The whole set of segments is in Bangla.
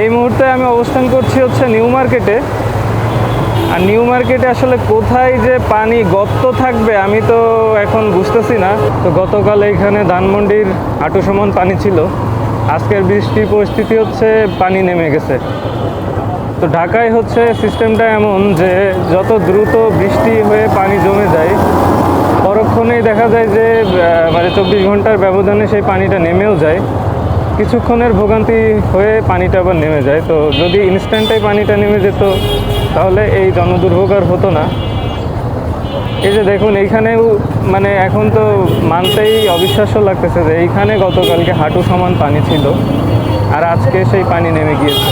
এই মুহূর্তে আমি অবস্থান করছি হচ্ছে নিউ মার্কেটে। আর নিউ মার্কেটে আসলে কোথায় যে পানি গর্ত থাকবে আমি তো এখন বুঝতেছি না। তো গতকাল এখানে ধানমন্ডির হাঁটু সমান পানি ছিল, আজকের বৃষ্টির পরিস্থিতি হচ্ছে পানি নেমে গেছে। তো ঢাকায় হচ্ছে সিস্টেমটা এমন যে যত দ্রুত বৃষ্টি হয়ে পানি জমে যায় পরক্ষণেই দেখা যায় যে 24 ঘন্টার ব্যবধানে সেই পানিটা নেমেও যায়। কিছুক্ষণের ভোগান্তি হয়ে পানিটা আবার নেমে যায়। তো যদি ইনস্ট্যান্টে পানিটা নেমে যেত তাহলে এই জনদুর্ভোগ আর হতো না। এই যে দেখুন এইখানেও এখন তো মানতেই অবিশ্বাস্য লাগতেছে যে এইখানে গতকালকে হাঁটু সমান পানি ছিল আর আজকে সেই পানি নেমে গিয়েছে।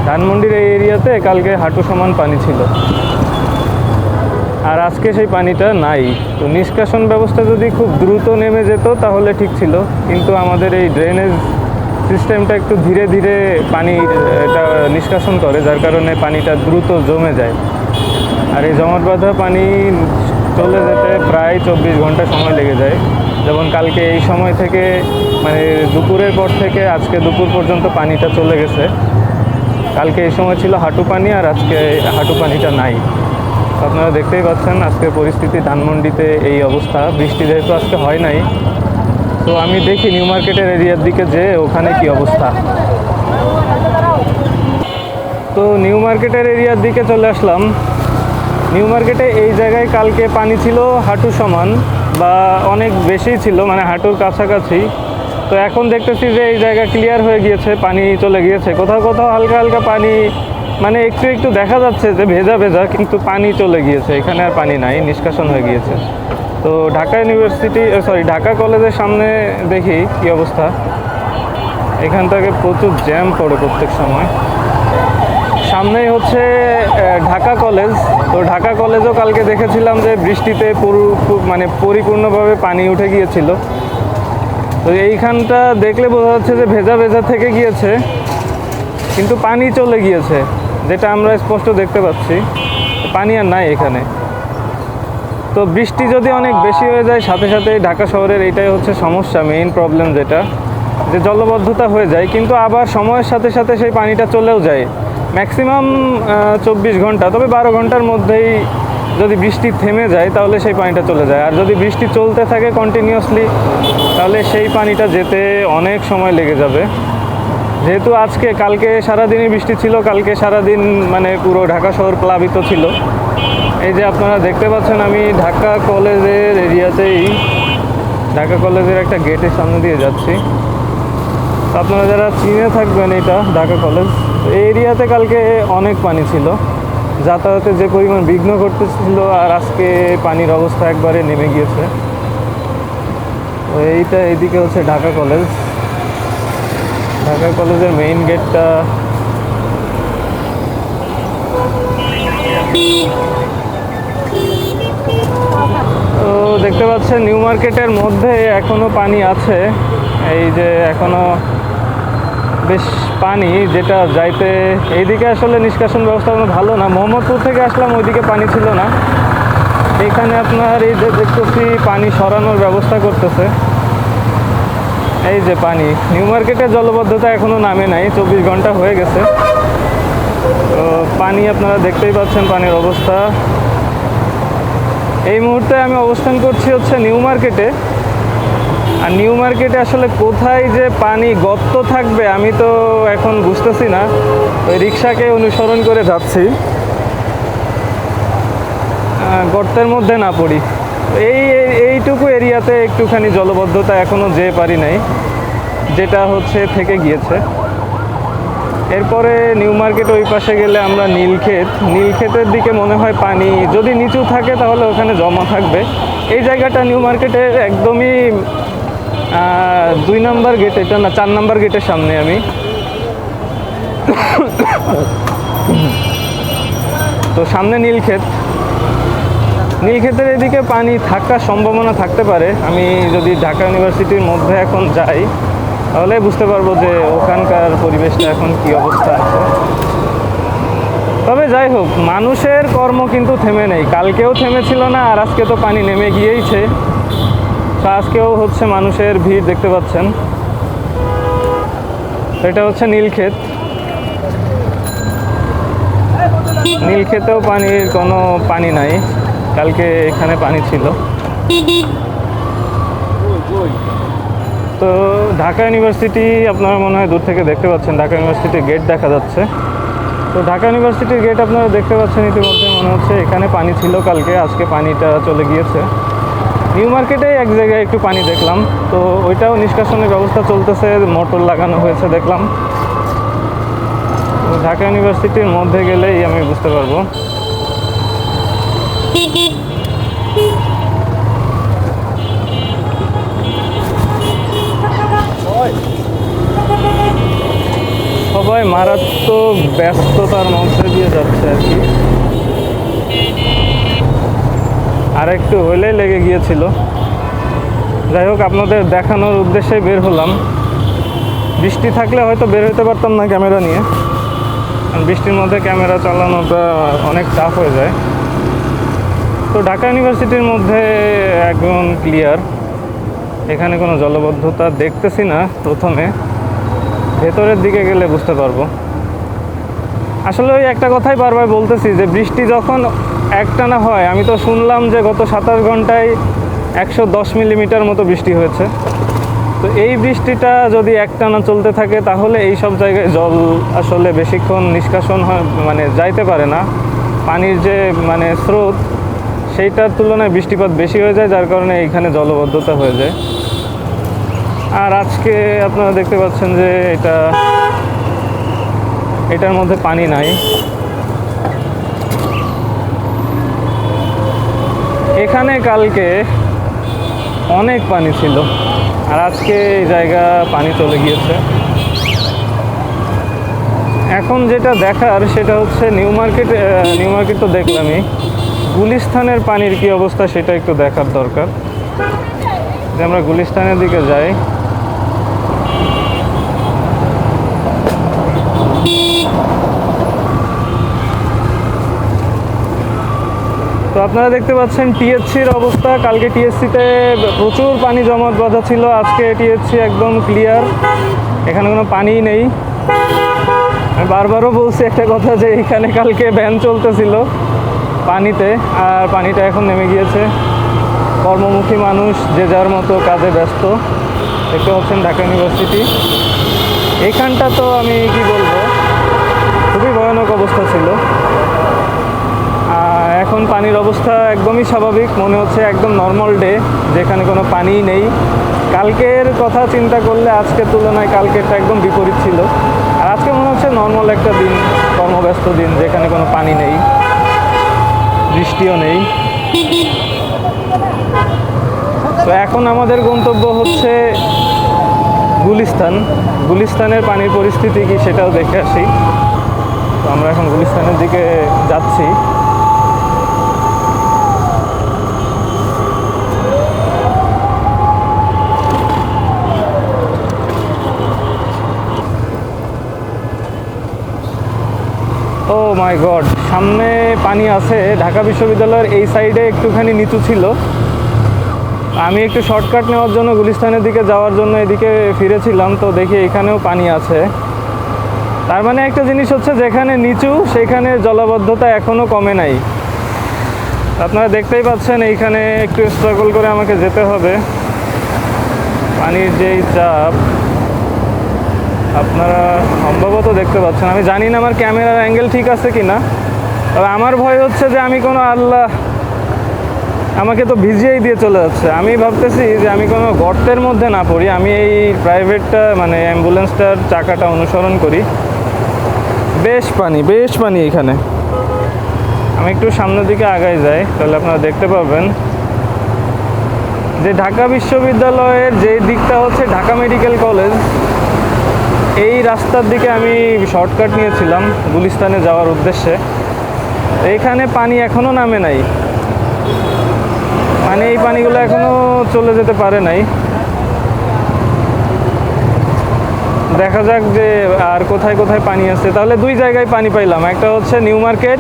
ধানমন্ডির এই এরিয়াতে কালকে হাঁটু সমান পানি ছিল আর আজকে সেই পানিটা নাই। তো নিষ্কাশন ব্যবস্থা যদি খুব দ্রুত নেমে যেত তাহলে ঠিক ছিল, কিন্তু আমাদের এই ড্রেনেজ সিস্টেমটা একটু ধীরে ধীরে পানিটা নিষ্কাশন করে, যার কারণে পানিটা দ্রুত জমে যায়। আর এই জমাট বাঁধা পানি চলে যেতে প্রায় 24 ঘন্টা সময় লেগে যায়। যেমন কালকে এই সময় থেকে দুপুরের পর থেকে আজকে দুপুর পর্যন্ত পানিটা চলে গেছে। কালকে এই সময় ছিল হাঁটু পানি আর আজকে হাঁটু পানিটা নাই। আপনারা দেখতেই পাচ্ছেন আজকের পরিস্থিতি ধানমন্ডিতে এই অবস্থা। বৃষ্টি যেহেতু আজকে হয় নাই, তো আমি দেখি নিউ মার্কেটের এরিয়ার দিকে যে ওখানে কি অবস্থা। তো নিউ মার্কেটের এরিয়ার দিকে চলে আসলাম। নিউ মার্কেটে এই জায়গায় কালকে পানি ছিল হাঁটু সমান বা অনেক বেশি ছিল, হাঁটুর কাছাকাছি। তো এখন দেখতেছি যে এই জায়গা ক্লিয়ার হয়ে গিয়েছে, পানি চলে গিয়েছে। কোথাও কোথাও হালকা হালকা পানি একটু একটু দেখা যাচ্ছে যে ভেজা ভেজা, কিন্তু পানি চলে গিয়েছে, এখানে আর পানি নাই, নিষ্কাশন হয়ে গিয়েছে। তো ঢাকা কলেজের সামনে দেখি কি অবস্থা। এখান থেকে প্রচুর জ্যাম পড়ে প্রত্যেক সময়। সামনেই হচ্ছে ঢাকা কলেজ। তো ঢাকা কলেজও কালকে দেখেছিলাম যে বৃষ্টিতে পরিপূর্ণভাবে পানি উঠে গিয়েছিল। তো এইখানটা দেখলে বোঝা যাচ্ছে যে ভেজা ভেজা থেকে গিয়েছে, কিন্তু পানি চলে গিয়েছে, যেটা আমরা স্পষ্ট দেখতে পাচ্ছি। পানি আর নাই এখানে। তো বৃষ্টি যদি অনেক বেশি হয়ে যায় সাথে সাথে ঢাকা শহরের এইটাই হচ্ছে সমস্যা, মেইন প্রবলেম, যেটা যে জলবদ্ধতা হয়ে যায়, কিন্তু আবার সময়ের সাথে সাথে সেই পানিটা চলেও যায়। ম্যাক্সিমাম 24 ঘন্টা, তবে 12 ঘন্টার মধ্যেই যদি বৃষ্টি থেমে যায় তাহলে সেই পানিটা চলে যায়। আর যদি বৃষ্টি চলতে থাকে কন্টিনিউয়াসলি তাহলে সেই পানিটা যেতে অনেক সময় লেগে যাবে। যেহেতু কালকে সারাদিনই বৃষ্টি ছিল, কালকে সারাদিন পুরো ঢাকা শহর প্লাবিত ছিল। এই যে আপনারা দেখতে পাচ্ছেন আমি ঢাকা কলেজের এরিয়াতেই, ঢাকা কলেজের একটা গেটের সামনে দিয়ে যাচ্ছি। আপনারা যারা চিনে থাকবেন এটা ঢাকা কলেজ, এই এরিয়াতে কালকে অনেক পানি ছিল, যাতায়াতে যে পরিমাণ বিঘ্ন করতেছিল, আর আজকে পানির অবস্থা একবারে নেমে গিয়েছে। তো এইদিকে হচ্ছে ঢাকা কলেজ। ঢাকা কলেজের মেইন গেটটা তো দেখতে পাচ্ছেন নিউ মার্কেটের মধ্যে এখনো পানি আছে। এই যে এখনো বেশ পানি, যেটা যাইতে এইদিকে আসলে নিষ্কাশন ব্যবস্থা কোনো ভালো না। মোহাম্মদপুর থেকে আসলাম, ওইদিকে পানি ছিল না। এখানে আপনার এই যে দেখতেছি পানি সরানোর ব্যবস্থা করতেছে। এই যে পানি, নিউ মার্কেটের জলবদ্ধতা এখনও নামে নাই, 24 ঘন্টা হয়ে গেছে। তো পানি আপনারা দেখতেই পাচ্ছেন পানির অবস্থা। এই মুহূর্তে আমি অবস্থান করছি হচ্ছে নিউ মার্কেটে। আর নিউ মার্কেটে আসলে কোথায় যে পানি গর্ত থাকবে আমি তো এখন বুঝতেছি না। ওই রিক্সাকে অনুসরণ করে যাচ্ছি, গর্তের মধ্যে না পড়ি। এইটুকু এরিয়াতে একটুখানি জলবদ্ধতা এখনও যেতে পারি নাই, যেটা হচ্ছে থেকে গিয়েছে। এরপরে নিউ মার্কেট ওই পাশে গেলে আমরা নীলক্ষেতের দিকে মনে হয় পানি যদি নিচু থাকে তাহলে ওখানে জমা থাকবে। এই জায়গাটা নিউ মার্কেটের একদমই 2 নম্বর গেট, এটা না 4 নম্বর গেটের সামনে আমি। তো সামনে নীলক্ষেতের এদিকে পানি থাকার সম্ভাবনা থাকতে পারে। আমি যদি ঢাকা ইউনিভার্সিটির মধ্যে এখন যাই তাহলে বুঝতে পারবো যে ওখানকার পরিবেশটা এখন কি অবস্থা আছে। তবে যাই হোক, মানুষের কর্ম কিন্তু থেমে নেই। কালকেও থেমেছিল না, আর আজকে তো পানি নেমে গিয়েইছে। তো আজকেও হচ্ছে মানুষের ভিড় দেখতে পাচ্ছেন। এটা হচ্ছে নীলক্ষেত। নীলক্ষেতেও পানির কোনো পানি নাই, কালকে এখানে পানি ছিল। তো ঢাকা ইউনিভার্সিটি আপনারা মনে হয় দূর থেকে দেখতে পাচ্ছেন, ঢাকা ইউনিভার্সিটির গেট দেখা যাচ্ছে। তো ঢাকা ইউনিভার্সিটির গেট আপনারা দেখতে পাচ্ছেন ইতিমধ্যে, মনে হচ্ছে এখানে পানি ছিল কালকে, আজকে পানিটা চলে গিয়েছে। নিউ মার্কেটে এক জায়গায় একটু পানি দেখলাম, তো ওইটাও নিষ্কাশনের ব্যবস্থা চলতেছে, মোটর লাগানো হয়েছে দেখলাম। তো ঢাকা ইউনিভার্সিটির মধ্যে গেলেই আমি বুঝতে পারবো। সবাই মারাত্মক ব্যস্ততার মধ্যে দিয়ে যাচ্ছে আর কি। আর একটু হইলেই লেগে গিয়েছিল। যাই হোক, আপনাদের দেখানোর উদ্দেশ্যে বের হলাম। বৃষ্টি থাকলে হয়তো বের হতে পারতাম না ক্যামেরা নিয়ে, কারণ বৃষ্টির মধ্যে ক্যামেরা চালানোটা অনেক টাফ হয়ে যায়। তো ঢাকা ইউনিভার্সিটির মধ্যে একদম ক্লিয়ার, এখানে কোনো জলবদ্ধতা দেখতেছি না। প্রথমে ভেতরের দিকে গেলে বুঝতে পারবো। আসলে ওই একটা কথাই বারবার বলতেছি যে বৃষ্টি যখন একটানা হয়, আমি তো শুনলাম যে গত 27 ঘন্টায় 110 মিলিমিটার মতো বৃষ্টি হয়েছে। তো এই বৃষ্টিটা যদি একটানা চলতে থাকে তাহলে এই সব জায়গায় জল আসলে বেশিক্ষণ নিষ্কাশন হয়, মানে যাইতে পারে না। পানির যে মানে স্রোত, সেইটার তুলনায় বৃষ্টিপাত বেশি হয়ে যায়, যার কারণে এইখানে জলবদ্ধতা হয়ে যায়। আর আজকে আপনারা দেখতে পাচ্ছেন যে এটার মধ্যে পানি নাই। এখানে কালকে অনেক পানি ছিল, আর আজকে এই জায়গা পানি চলে গিয়েছে। এখন যেটা দেখার সেটা হচ্ছে নিউ মার্কেট তো দেখলামই, গুলিস্তানের পানির কি অবস্থা সেটা একটু দেখার দরকার। যে আমরা গুলিস্তানের দিকে যাই, তো আপনারা দেখতে পাচ্ছেন টিএসসির অবস্থা। কালকে টিএসসিতে প্রচুর পানি জমাট বাঁধা ছিল, আজকে টিএসসি একদম ক্লিয়ার, এখানে কোনো পানিই নেই। আমি বারবারও বলছি একটা কথা যে এখানে কালকে ভ্যান চলতেছিল পানিতে, আর পানিটা এখন নেমে গিয়েছে। কর্মমুখী মানুষ যে যার মতো কাজে ব্যস্ত। দেখতে পাচ্ছেন ঢাকা ইউনিভার্সিটি, এইখানটা তো আমি কি বলবো, খুবই ভয়ানক অবস্থা ছিল। এখন পানির অবস্থা একদমই স্বাভাবিক, মনে হচ্ছে একদম নর্মাল ডে, যেখানে কোনো পানিই নেই। কালকের কথা চিন্তা করলে আজকের তুলনায় কালকেরটা একদম বিপরীত ছিল। আর আজকে মনে হচ্ছে নর্মাল একটা দিন, কর্মব্যস্ত দিন, যেখানে কোনো পানি নেই, বৃষ্টিও নেই। তো এখন আমাদের গন্তব্য হচ্ছে গুলিস্তানের পানির পরিস্থিতি কি সেটাও দেখে আসি। তো আমরা এখন গুলিস্তানের দিকে যাচ্ছি। ও মাই গড, সামনে পানি আছে। ঢাকা বিশ্ববিদ্যালয়ের এই সাইডে একটুখানি নিচু ছিল। আমি একটু শর্টকাট নেওয়ার জন্য গুলিস্তানের দিকে যাওয়ার জন্য এদিকে ফিরেছিলাম, তো দেখি এখানেও পানি আছে। তার মানে একটা জিনিস হচ্ছে, যেখানে নিচু সেখানে জলাবদ্ধতা এখনও কমে নাই। আপনারা দেখতেই পাচ্ছেন এইখানে একটু স্ট্রাগল করে আমাকে যেতে হবে। পানির যেই চাপ আপনারা সম্ভবত দেখতে পাচ্ছেন, আমি জানি না আমার ক্যামেরার অ্যাঙ্গেল ঠিক আছে কি না। তবে আমার ভয় হচ্ছে যে আমি কোনো আমাকে তো ভিজিয়েই দিয়ে চলে যাচ্ছে। আমি ভাবতেছি যে আমি কোনো গর্তের মধ্যে না পড়ি, আমি এই প্রাইভেটটা মানে অ্যাম্বুলেন্সটার চাকাটা অনুসরণ করি। বেশ পানি এখানে। আমি একটু সামনের দিকে আগায় যাই, তাহলে আপনারা দেখতে পাবেন যে ঢাকা বিশ্ববিদ্যালয়ের যে দিকটা হচ্ছে ঢাকা মেডিকেল কলেজ, এই রাস্তার দিকে আমি শর্টকাট নিয়েছিলাম গুলিস্তানে যাওয়ার উদ্দেশ্যে। এইখানে পানি এখনও নামে নাই, মানে এই পানিগুলো এখনও চলে যেতে পারে নাই। দেখা যাক যে আর কোথায় কোথায় পানি আছে। তাহলে দুই জায়গায় পানি পাইলাম, একটা হচ্ছে নিউ মার্কেট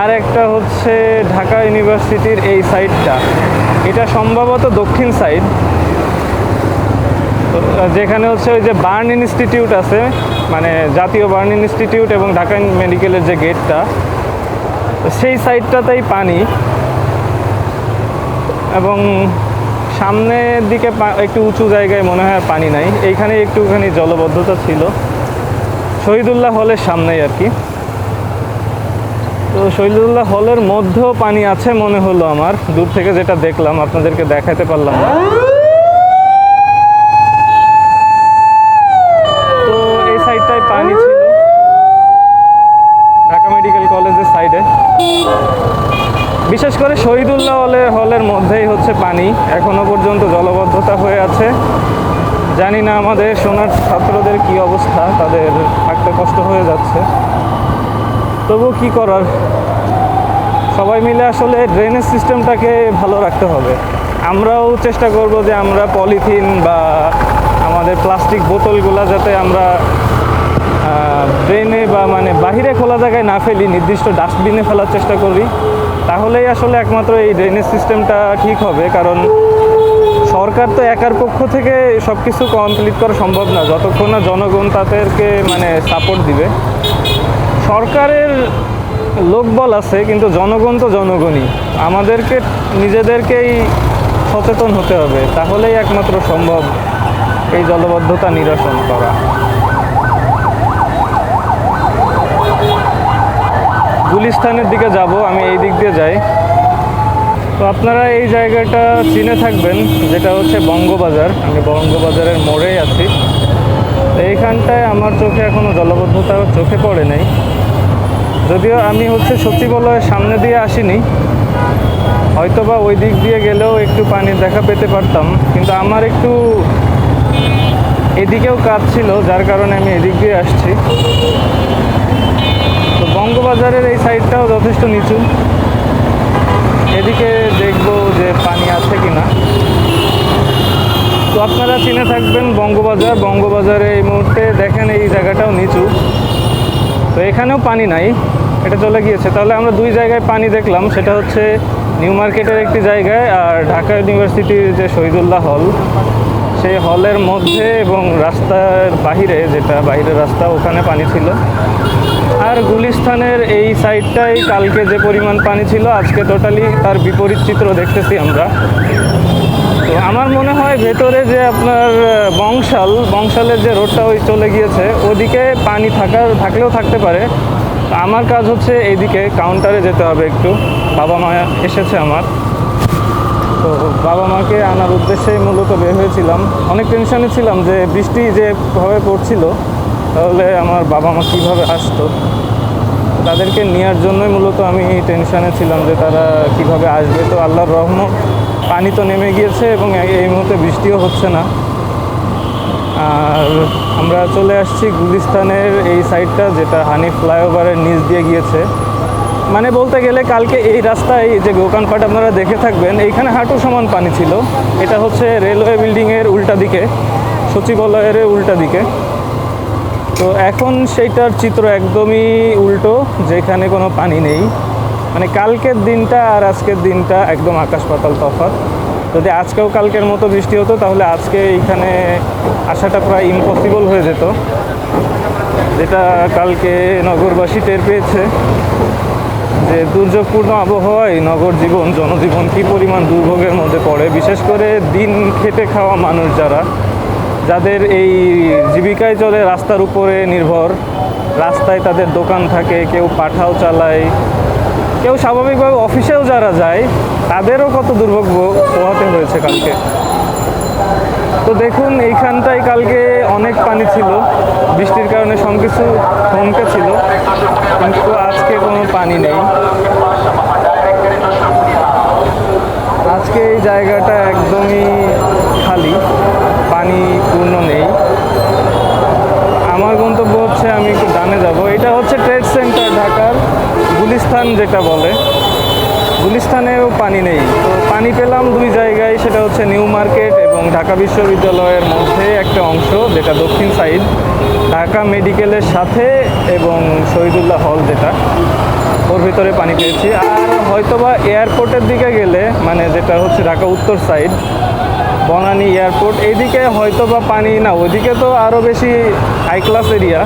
আর একটা হচ্ছে ঢাকা ইউনিভার্সিটির এই সাইডটা। এটা সম্ভবত দক্ষিণ সাইড। তো যেখানে হচ্ছে ওই যে বার্ন ইনস্টিটিউট আছে, মানে জাতীয় বার্ন ইনস্টিটিউট এবং ঢাকা মেডিকেলের যে গেটটা, সেই সাইডটাতেই পানি। এবং সামনের দিকে একটু উঁচু জায়গায় মনে হয় পানি নাই, এইখানে একটুখানি জলবদ্ধতা ছিল শহীদুল্লাহ হলের সামনেই আর কি। তো শহীদুল্লাহ হলের মধ্যেও পানি আছে মনে হলো আমার, দূর থেকে যেটা দেখলাম, আপনাদেরকে দেখাতে পারলাম না। তো এই সাইডটায় পানি ছিল ঢাকা মেডিকেল কলেজের সাইডে, বিশেষ করে শহীদুল্লাহ হলের মধ্যেই হচ্ছে পানি, এখনো পর্যন্ত জলবদ্ধতা হয়ে আছে। জানি না আমাদের সোনার ছাত্রদের কি অবস্থা, তাদের থাকতে কষ্ট হয়ে যাচ্ছে। তবু কি করার, সবাই মিলে আসলে ড্রেনেজ সিস্টেমটাকে ভালো রাখতে হবে। আমরাও চেষ্টা করব যে আমরা পলিথিন বা আমাদের প্লাস্টিক বোতলগুলো যাতে আমরা ড্রেনে বা মানে বাহিরে খোলা জায়গায় না ফেলি, নির্দিষ্ট ডাস্টবিনে ফেলার চেষ্টা করি। তাহলেই আসলে একমাত্র এই ড্রেনেজ সিস্টেমটা ঠিক হবে। কারণ সরকার তো একার পক্ষ থেকে সব কিছু কমপ্লিট করা সম্ভব না, যতক্ষণ না জনগণ তাদেরকে মানে সাপোর্ট দিবে। সরকারের লোকবল আছে, কিন্তু জনগণ তো জনগণই। আমাদেরকে নিজেদেরকেই সচেতন হতে হবে, তাহলেই একমাত্র সম্ভব এই জলবদ্ধতা নিরসন করা। গুলিস্তানের দিকে যাব, আমি এই দিক দিয়ে যাই। তো আপনারা এই জায়গাটা চিনে থাকবেন, যেটা হচ্ছে বঙ্গবাজার। আমি বঙ্গবাজারের মোড়েই আছি। এইখানটায় আমার চোখে এখনও জলবদ্ধতা চোখে পড়ে নাই, যদিও আমি হচ্ছে সচিবালয়ের সামনে দিয়ে আসিনি, হয়তোবা ওই দিক দিয়ে গেলেও একটু পানির দেখা পেতে পারতাম। কিন্তু আমার একটু এদিকেও কাজ ছিল, যার কারণে আমি এদিক দিয়ে আসছি। তো বঙ্গবাজারের এই সাইডটাও যথেষ্ট নিচু, এদিকে দেখবো যে পানি আছে কিনা। তো আপনারা চিনে থাকবেন বঙ্গবাজারে এই মুহূর্তে দেখেন এই জায়গাটাও নিচু, তো এখানেও পানি নাই, এটা চলে গিয়েছে। তাহলে আমরা দুই জায়গায় পানি দেখলাম, সেটা হচ্ছে নিউ মার্কেটের একটি জায়গায় আর ঢাকা ইউনিভার্সিটির যে শহীদুল্লাহ হল, সেই হলের মধ্যে এবং রাস্তার বাহিরে, যেটা বাইরের রাস্তা, ওখানে পানি ছিল। আর গুলিস্তানের এই সাইডটাই কালকে যে পরিমাণ পানি ছিল, আজকে টোটালি তার বিপরীত চিত্র দেখতেছি আমরা। তো আমার মনে হয় ভেতরে যে আপনার বংশালের যে রোডটা ওই চলে গিয়েছে, ওদিকে পানি থাকলেও থাকতে পারে। আমার কাজ হচ্ছে এইদিকে কাউন্টারে যেতে হবে একটু, বাবা মা এসেছে আমার। তো বাবা মাকে আনার উদ্দেশ্যেই মূলত বের হয়েছিলাম। অনেক টেনশনে ছিলাম যে বৃষ্টি যেভাবে পড়ছিল, তাহলে আমার বাবা মা কীভাবে আসতো। তাদেরকে নেওয়ার জন্যই মূলত আমি টেনশনে ছিলাম যে তারা কিভাবে আসবে। তো আল্লাহর রহমত, পানি তো নেমে গিয়েছে এবং এই মুহূর্তে বৃষ্টিও হচ্ছে না। আর আমরা চলে আসছি গুলিস্তানের এই সাইডটা, যেটা হানিফ ফ্লাইওভারের নিচ দিয়ে গিয়েছে। মানে বলতে গেলে কালকে এই রাস্তায় যে দোকানপাট আপনারা দেখে থাকবেন, এইখানে হাঁটু সমান পানি ছিল। এটা হচ্ছে রেলওয়ে বিল্ডিংয়ের উল্টা দিকে, সচিবালয়ের উল্টা দিকে। তো এখন সেইটার চিত্র একদমই উল্টো, যেখানে কোনো পানি নেই। মানে কালকের দিনটা আর আজকের দিনটা একদম আকাশ পাতাল তফাৎ। যদি আজকেও কালকের মতো বৃষ্টি হতো, তাহলে আজকে এইখানে আসাটা প্রায় ইম্পসিবল হয়ে যেত, যেটা কালকে নগরবাসী টের পেয়েছে যে দুর্যোগপূর্ণ আবহাওয়ায় নগর জীবন, জনজীবন কী পরিমাণ দুর্ভোগের মধ্যে পড়ে। বিশেষ করে দিন খেটে খাওয়া মানুষ যাদের এই জীবিকায় চলে, রাস্তার উপরে নির্ভর, রাস্তায় তাদের দোকান থাকে, কেউ পাঠাও চালায়, কেউ স্বাভাবিকভাবে অফিসেও যারা যায়, তাদেরও কত দুর্ভোগ পোহাতে হয়েছে কালকে। তো দেখুন এইখানটায় কালকে অনেক পানি ছিল, বৃষ্টির কারণে সব কিছু থমকে ছিল, কিন্তু আজকে কোনো পানি নেই। আজকে এই জায়গাটা একদমই খালি, পানি পূর্ণ নেই। আমার গন্তব্য হচ্ছে আমি একটু ডানে যাব। এটা হচ্ছে ট্রেড সেন্টার ঢাকার, গুলিস্তান যেটা বলে। গুলিস্তানেও পানি নেই। তো পানি পেলাম দুই জায়গায়, সেটা হচ্ছে নিউ মার্কেট এবং ঢাকা বিশ্ববিদ্যালয়ের মধ্যে একটা অংশ, যেটা দক্ষিণ সাইড, ঢাকা মেডিকেলের সাথে, এবং শহীদুল্লাহ হল যেটা, ওর ভিতরে পানি পেয়েছি। আর হয়তোবা এয়ারপোর্টের দিকে গেলে, মানে যেটা হচ্ছে ঢাকা উত্তর সাইড, বনানী এয়ারপোর্ট এইদিকে হয়তো বা পানি না, ওইদিকে তো আরও বেশি হাই ক্লাস এরিয়া।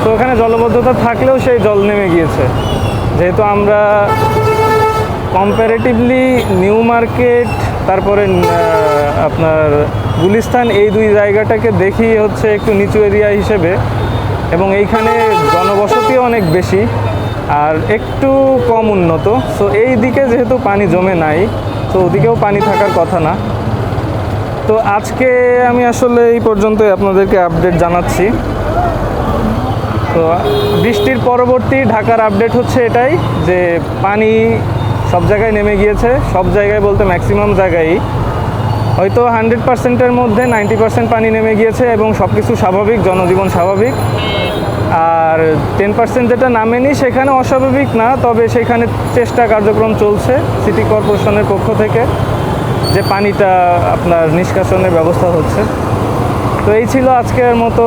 তো ওখানে জলবদ্ধতা থাকলেও সেই জল নেমে গিয়েছে। যেহেতু আমরা কম্পারেটিভলি নিউ মার্কেট তারপরে আপনার গুলিস্তান এই দুই জায়গাটাকে দেখি হচ্ছে একটু নিচু এরিয়া হিসেবে, এবং এইখানে জনবসতিও অনেক বেশি আর একটু কম উন্নত। সো এই দিকে যেহেতু পানি জমে নাই, তো ওদিকেও পানি থাকার কথা না। তো আজকে আমি আসলে এই পর্যন্তই আপনাদেরকে আপডেট জানাচ্ছি। তো বৃষ্টির পরবর্তী ঢাকার আপডেট হচ্ছে এটাই যে পানি সব জায়গায় নেমে গিয়েছে, সব জায়গায় বলতে ম্যাক্সিমাম জায়গায়ই হয়তো 100%-এর মধ্যে 90% পানি নেমে গিয়েছে এবং সব কিছু স্বাভাবিক, জনজীবন স্বাভাবিক। আর 10% যেটা নামেনি সেখানে অস্বাভাবিক না, তবে সেখানে চেষ্টা কার্যক্রম চলছে সিটি কর্পোরেশনের পক্ষ থেকে যে পানিটা আপনার নিষ্কাশনের ব্যবস্থা হচ্ছে। তো এই ছিল আজকের মতো